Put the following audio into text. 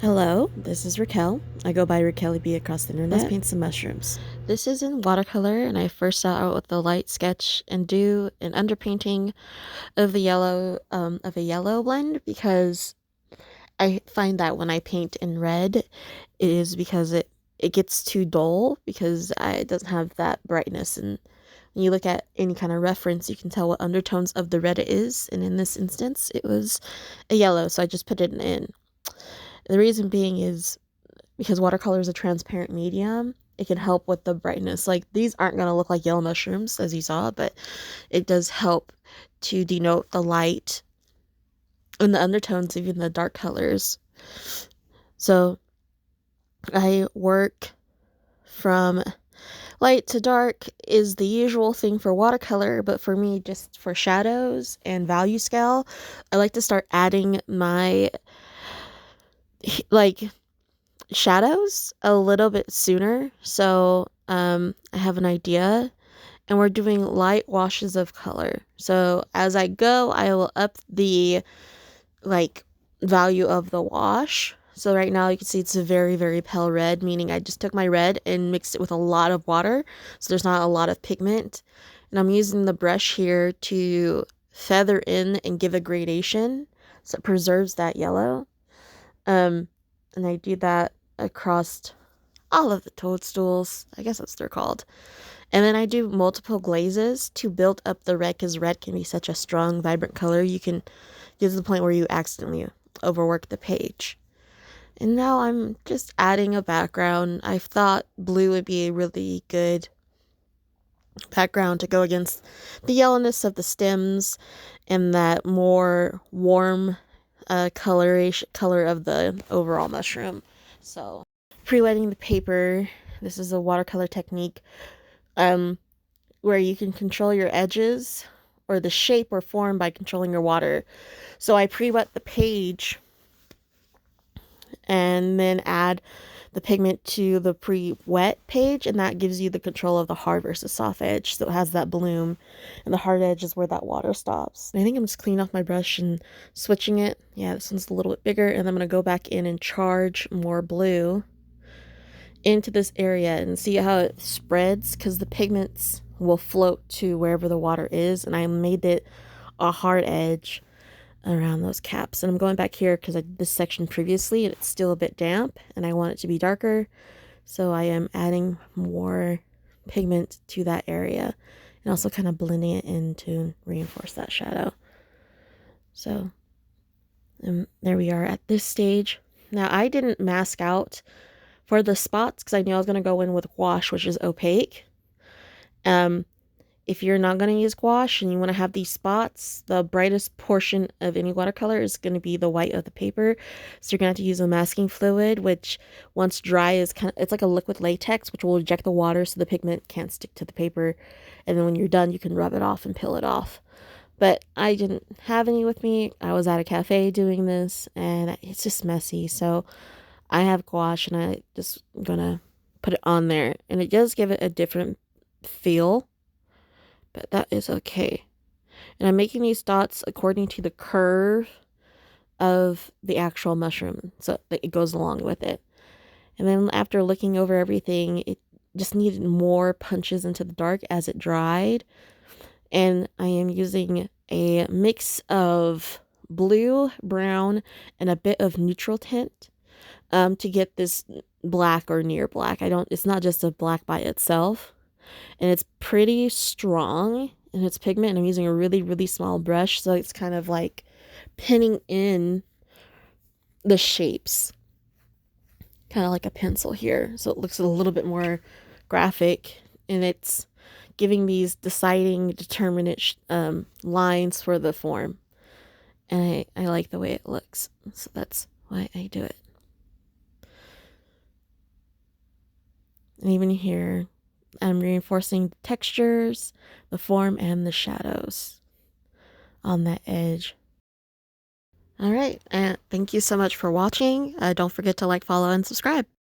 Hello, this is Raquel. I go by Raquel B across the internet. Let's paint some mushrooms. This is in watercolor, and I first start out with the light sketch and do an underpainting of the yellow of a yellow blend, because I find that when I paint in red, it is because it gets too dull because it doesn't have that brightness. And when you look at any kind of reference, you can tell what undertones of the red it is. And in this instance, it was a yellow, so I just put it in. The reason being is because watercolor is a transparent medium. It can help with the brightness. Like, these aren't going to look like yellow mushrooms, as you saw, but it does help to denote the light and the undertones, even the dark colors. So I work from light to dark is the usual thing for watercolor, but for me, just for shadows and value scale, I like to start adding my like shadows a little bit sooner. So I have an idea, and we're doing light washes of color. So as I go, I will up the value of the wash. So right now you can see it's a very, very pale red, meaning I just took my red and mixed it with a lot of water. So there's not a lot of pigment. And I'm using the brush here to feather in and give a gradation so it preserves that yellow. And I do that across all of the toadstools. I guess that's what they're called. And then I do multiple glazes to build up the red, because red can be such a strong, vibrant color. You can get to the point where you accidentally overwork the page. And now I'm just adding a background. I thought blue would be a really good background to go against the yellowness of the stems and that more warm color of the overall mushroom. So pre-wetting the paper. This is a watercolor technique where you can control your edges or the shape or form by controlling your water. So I pre-wet the page and then add the pigment to the pre-wet page, and that gives you the control of the hard versus soft edge. So it has that bloom, and the hard edge is where that water stops. And I think I'm just cleaning off my brush and switching it. Yeah, this one's a little bit bigger, and I'm going to go back in and charge more blue into this area and see how it spreads, because the pigments will float to wherever the water is, and I made it a hard edge around those caps. And I'm going back here because I did this section previously and it's still a bit damp and I want it to be darker, so I am adding more pigment to that area and also kind of blending it in to reinforce that shadow. So there we are at this stage. Now I didn't mask out for the spots because I knew I was going to go in with gouache, which is opaque. If you're not going to use gouache and you want to have these spots, the brightest portion of any watercolor is going to be the white of the paper. So you're going to have to use a masking fluid, which once dry is it's like a liquid latex, which will eject the water so the pigment can't stick to the paper. And then when you're done, you can rub it off and peel it off. But I didn't have any with me. I was at a cafe doing this and it's just messy. So I have gouache and I just gonna put it on there, and it does give it a different feel, but that is okay. And I'm making these dots according to the curve of the actual mushroom, so that it goes along with it. And then after looking over everything, it just needed more punches into the dark as it dried. And I am using a mix of blue, brown, and a bit of neutral tint to get this black or near black. It's not just a black by itself. And it's pretty strong in its pigment. And I'm using a really, really small brush, so it's kind of like pinning in the shapes, kind of like a pencil here. So it looks a little bit more graphic, and it's giving these deciding, determinate lines for the form. And I like the way it looks, so that's why I do it. And even here, I'm reinforcing the textures, the form, and the shadows on that edge. All right, and thank you so much for watching. Don't forget to like, follow, and subscribe.